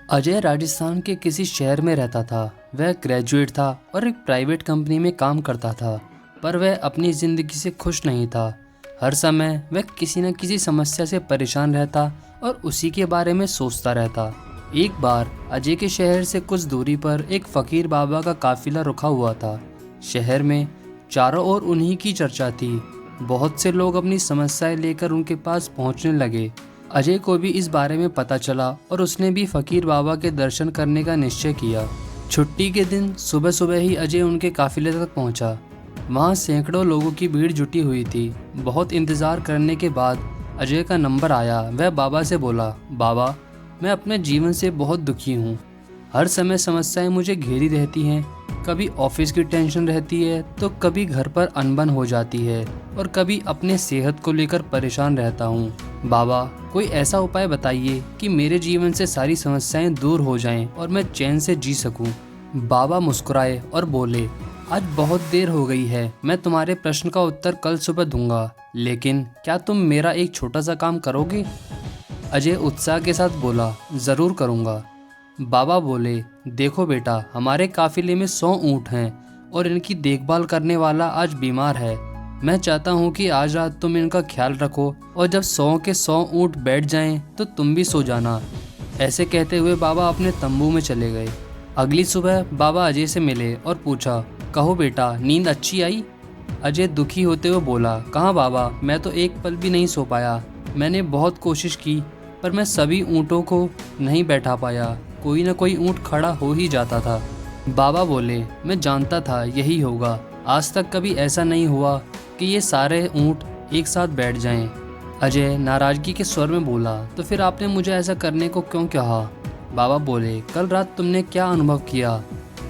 अजय राजस्थान के किसी शहर में रहता था। वह ग्रेजुएट था और एक प्राइवेट कंपनी में काम करता था, पर वह अपनी ज़िंदगी से खुश नहीं था। हर समय वह किसी न किसी समस्या से परेशान रहता और उसी के बारे में सोचता रहता। एक बार अजय के शहर से कुछ दूरी पर एक फ़कीर बाबा का काफ़िला रुका हुआ था। शहर में चारों ओर उन्हीं की चर्चा थी। बहुत से लोग अपनी समस्याएं लेकर उनके पास पहुंचने लगे। अजय को भी इस बारे में पता चला और उसने भी फ़कीर बाबा के दर्शन करने का निश्चय किया। छुट्टी के दिन सुबह सुबह ही अजय उनके काफिले तक पहुंचा। वहां सैकड़ों लोगों की भीड़ जुटी हुई थी। बहुत इंतज़ार करने के बाद अजय का नंबर आया। वह बाबा से बोला, बाबा, मैं अपने जीवन से बहुत दुखी हूँ। हर समय समस्याएं मुझे घेरी रहती हैं। कभी ऑफिस की टेंशन रहती है, तो कभी घर पर अनबन हो जाती है और कभी अपने सेहत को लेकर परेशान रहता हूँ। बाबा, कोई ऐसा उपाय बताइए कि मेरे जीवन से सारी समस्याएं दूर हो जाएं और मैं चैन से जी सकूं। बाबा मुस्कुराए और बोले, आज बहुत देर हो गई है। मैं तुम्हारे प्रश्न का उत्तर कल सुबह दूंगा, लेकिन क्या तुम मेरा एक छोटा सा काम करोगे? अजय उत्साह के साथ बोला, ज़रूर करूँगा। बाबा बोले, देखो बेटा, हमारे काफिले में 100 ऊँट हैं और इनकी देखभाल करने वाला आज बीमार है। मैं चाहता हूँ कि आज रात तुम इनका ख्याल रखो और जब 100 के 100 ऊँट बैठ जाएं तो तुम भी सो जाना। ऐसे कहते हुए बाबा अपने तंबू में चले गए। अगली सुबह बाबा अजय से मिले और पूछा, कहो बेटा, नींद अच्छी आई? अजय दुखी होते हुए बोला, कहाँ बाबा, मैं तो एक पल भी नहीं सो पाया। मैंने बहुत कोशिश की, पर मैं सभी ऊँटों को नहीं बैठा पाया। कोई न कोई ऊँट खड़ा हो ही जाता था। बाबा बोले, मैं जानता था यही होगा। आज तक कभी ऐसा नहीं हुआ कि ये सारे ऊँट एक साथ बैठ जाएं। अजय नाराज़गी के स्वर में बोला, तो फिर आपने मुझे ऐसा करने को क्यों कहा? बाबा बोले, कल रात तुमने क्या अनुभव किया?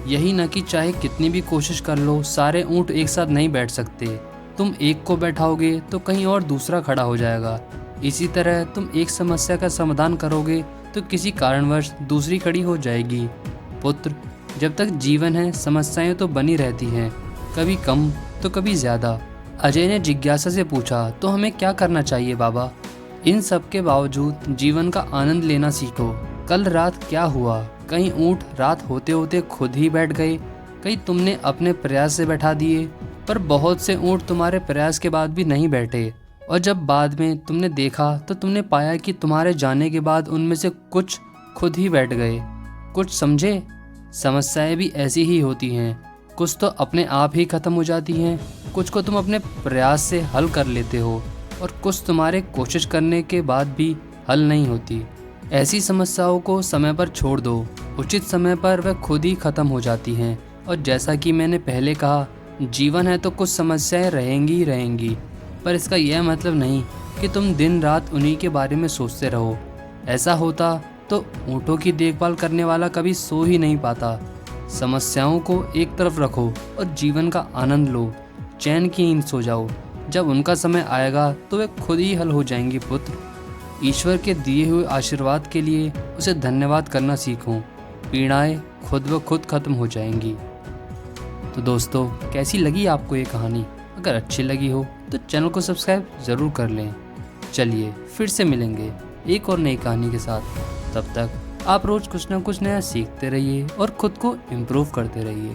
यही न कि चाहे कितनी भी कोशिश कर लो, सारे ऊँट एक साथ नहीं बैठ सकते। तुम एक को बैठाओगे तो कहीं और दूसरा खड़ा हो जाएगा। इसी तरह तुम एक समस्या का समाधान करोगे तो किसी कारणवश दूसरी खड़ी हो जाएगी। पुत्र, जब तक जीवन है समस्याएं तो बनी रहती हैं, कभी कम तो कभी ज़्यादा। अजय ने जिज्ञासा से पूछा, तो हमें क्या करना चाहिए बाबा? इन सब के बावजूद जीवन का आनंद लेना सीखो। कल रात क्या हुआ? कहीं ऊँट रात होते होते खुद ही बैठ गए, कहीं तुमने अपने प्रयास से बैठा दिए, पर बहुत से ऊँट तुम्हारे प्रयास के बाद भी नहीं बैठे। और जब बाद में तुमने देखा तो तुमने पाया कि तुम्हारे जाने के बाद उनमें से कुछ खुद ही बैठ गए। कुछ समझे? समस्याएं भी ऐसी ही होती हैं। कुछ तो अपने आप ही ख़त्म हो जाती हैं, कुछ को तुम अपने प्रयास से हल कर लेते हो और कुछ तुम्हारे कोशिश करने के बाद भी हल नहीं होती। ऐसी समस्याओं को समय पर छोड़ दो। उचित समय पर वह खुद ही ख़त्म हो जाती हैं। और जैसा कि मैंने पहले कहा, जीवन है तो कुछ समस्याएं रहेंगी ही रहेंगी, पर इसका यह मतलब नहीं कि तुम दिन रात उन्हीं के बारे में सोचते रहो। ऐसा होता तो ऊँटों की देखभाल करने वाला कभी सो ही नहीं पाता। समस्याओं को एक तरफ रखो और जीवन का आनंद लो। चैन की नींद सो जाओ। जब उनका समय आएगा तो वे खुद ही हल हो जाएंगी। पुत्र, ईश्वर के दिए हुए आशीर्वाद के लिए उसे धन्यवाद करना सीखो। पीड़ाएं खुद ब खुद खत्म हो जाएंगी। तो दोस्तों, कैसी लगी आपको ये कहानी? अगर अच्छी लगी हो तो चैनल को सब्सक्राइब ज़रूर कर लें। चलिए फिर से मिलेंगे एक और नई कहानी के साथ। तब तक आप रोज़ कुछ ना कुछ नया सीखते रहिए और ख़ुद को इम्प्रूव करते रहिए।